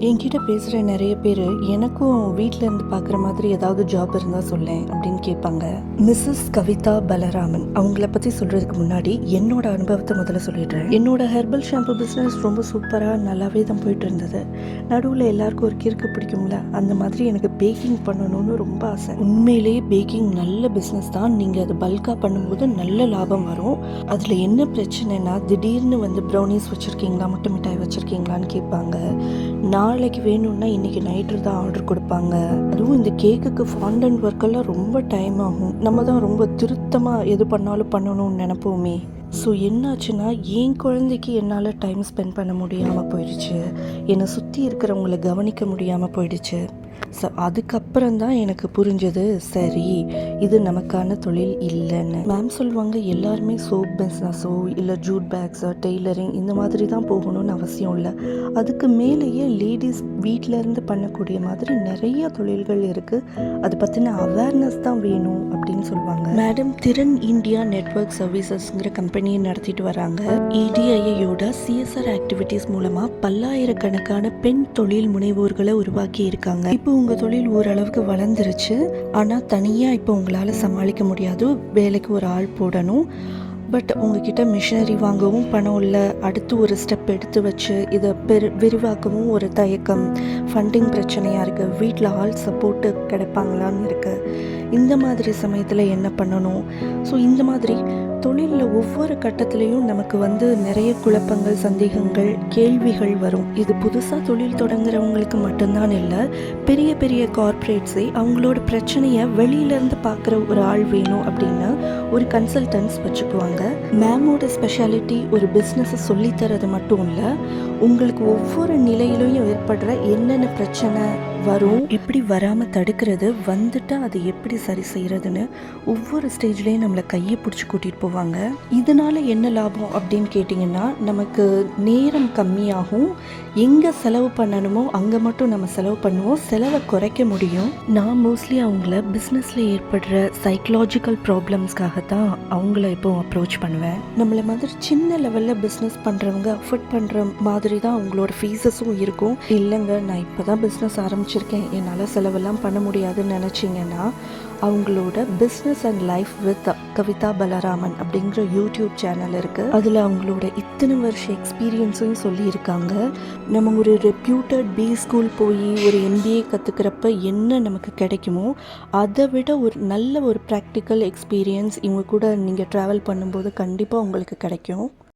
என்கிட்ட பேசுகிற நிறைய பேர் எனக்கும் வீட்டில் இருந்து பார்க்குற மாதிரி ஏதாவது ஜாப் இருந்தால் சொல்லேன் அப்படின்னு கேட்பாங்க. மிஸ்ஸஸ் கவிதா பலராமன் அவங்கள பற்றி சொல்கிறதுக்கு முன்னாடி என்னோட அனுபவத்தை முதல்ல சொல்லிடுறேன். என்னோட ஹெர்பல் ஷாம்பு பிஸ்னஸ் ரொம்ப சூப்பராக நல்லாவே தான் போயிட்டு இருந்தது. நடுவில் எல்லாருக்கும் ஒரு கிறுக்கு பிடிக்கும்ல, அந்த மாதிரி எனக்கு பேக்கிங் பண்ணணும்னு ரொம்ப ஆசை. உண்மையிலேயே பேக்கிங் நல்ல பிஸ்னஸ் தான். நீங்கள் அது பல்காக பண்ணும்போது நல்ல லாபம் வரும். அதில் என்ன பிரச்சனைனா, திடீர்னு வந்து ப்ரௌனிஸ் வச்சுருக்கீங்களா, முட்டை மிட்டாய் வச்சுருக்கீங்களான்னு கேட்பாங்க. நாளைக்கு வேணும்னா இன்றைக்கி நைட்டு தான் ஆர்டர் கொடுப்பாங்க. அதுவும் இந்த கேக்குக்கு ஃபாண்டன்ட் ஒர்க்கெல்லாம் ரொம்ப டைம் ஆகும். நம்ம தான் ரொம்ப திருத்தமாக எது பண்ணாலும் பண்ணணும்னு நினைப்போமே. ஸோ என்னாச்சுன்னா, என் குழந்தைக்கு என்னால் டைம் ஸ்பெண்ட் பண்ண முடியாமல் போயிடுச்சு. என்னை சுற்றி இருக்கிறவங்கள கவனிக்க முடியாமல் போயிடுச்சு. ஸோ அதுக்கப்புறம் தான் எனக்கு புரிஞ்சது, சரி இது நமக்கான தொழில் இல்லைன்னு. மேம் சொல்லுவாங்க, எல்லாருமே சோப் பிஸ்னஸோ இல்லை ஜூட் பேக்ஸோ டெய்லரிங் இந்த மாதிரி தான் போகணும்னு அவசியம் இல்லை. அதுக்கு மேலேயே லேடிஸ் வீட்டிலேருந்து பண்ணக்கூடிய மாதிரி நிறைய தொழில்கள் இருக்குது. அதை பற்றின அவேர்னஸ் தான் வேணும் அப்படின்னு சொல்லுவாங்க. மேடம் திறன் இந்தியா நெட்வொர்க் சர்வீசஸ்ங்கிற கம்பெனியை நடத்திட்டு வராங்க. EDIAயோட CSR ஆக்டிவிட்டீஸ் மூலமாக பல்லாயிரக்கணக்கான பெண் தொழில் முனைவோர்களை உருவாக்கி இருக்காங்க. இப்போ உங்கள் தொழில் ஓரளவுக்கு வளர்ந்துருச்சு, ஆனால் தனியாக இப்போ உங்களால் சமாளிக்க முடியாது. வேலைக்கு ஒரு ஆள் போடணும். பட் உங்ககிட்ட மிஷினரி வாங்கவும் பணம் இல்லை. அடுத்து ஒரு ஸ்டெப் எடுத்து வச்சு இதை விரிவாக்கவும் ஒரு தயக்கம். ஃபண்டிங் பிரச்சனையாக இருக்குது. வீட்டில் ஆள் சப்போர்ட்டு கிடைப்பாங்களான்னு இருக்குது. இந்த மாதிரி சமயத்தில் என்ன பண்ணணும்? ஸோ இந்த மாதிரி தொழிலில் ஒவ்வொரு கட்டத்துலேயும் நமக்கு வந்து நிறைய குழப்பங்கள், சந்தேகங்கள், கேள்விகள் வரும். இது புதுசாக தொழில் தொடங்குறவங்களுக்கு மட்டும்தான் இல்லை, பெரிய பெரிய கார்ப்பரேட்ஸே அவங்களோட பிரச்சனையை வெளியிலேருந்து பார்க்குற ஒரு ஆள் வேணும் அப்படின்னு ஒரு கன்சல்டன்ஸ் வச்சுக்குவாங்க. மேமோட ஸ்பெஷாலிட்டி ஒரு பிஸ்னஸை சொல்லித்தரது மட்டும் இல்லை, உங்களுக்கு ஒவ்வொரு நிலையிலையும் ஏற்படுற என்னென்ன பிரச்சனை வரும், எப்படி வராமல் தடுக்கிறது, வந்துட்டு அதை எப்படி சரி செய்கிறதுன்னு ஒவ்வொரு ஸ்டேஜ்லேயும் நம்மளை கையை பிடிச்சி கூட்டிகிட்டு போவாங்க. இதனால் என்ன லாபம் அப்படின்னு கேட்டிங்கன்னா, நமக்கு நேரம் கம்மியாகும். எங்கே செலவு பண்ணணுமோ அங்கே மட்டும் நம்ம செலவு பண்ணுவோம். செலவை குறைக்க முடியும். நான் மோஸ்ட்லி அவங்கள பிஸ்னஸில் ஏற்படுற சைக்கலாஜிக்கல் ப்ராப்ளம்ஸ்க்காக தான் அவங்கள இப்போ அப்ரோச் பண்ணுவேன். நம்மளை மாதிரி சின்ன லெவலில் பிஸ்னஸ் பண்ணுறவங்க அஃபோர்ட் பண்ணுற மாதிரி தான் அவங்களோட ஃபீஸஸும் இருக்கும். இல்லைங்க, நான் இப்போ தான் பிஸ்னஸ் ஆரம்பிச்சிருக்கேன், என்னால் செலவெல்லாம் பண்ண முடியாதுன்னு நினச்சிங்கன்னா, அவங்களோட business and life with Kavitha Balaraman அப்படிங்கிற யூடியூப் சேனல் இருக்குது. அதில் அவங்களோட இத்தனை வருஷ எக்ஸ்பீரியன்ஸையும் சொல்லியிருக்காங்க. நம்ம ஒரு ரெப்யூட்டட் ஸ்கூல் போய் ஒரு MBA கற்றுக்கிறப்ப என்ன நமக்கு கிடைக்குமோ அதை விட ஒரு நல்ல ஒரு ப்ராக்டிக்கல் எக்ஸ்பீரியன்ஸ் இவங்க கூட நீங்கள் ட்ராவல் பண்ணும்போது கண்டிப்பாக உங்களுக்கு கிடைக்கும்.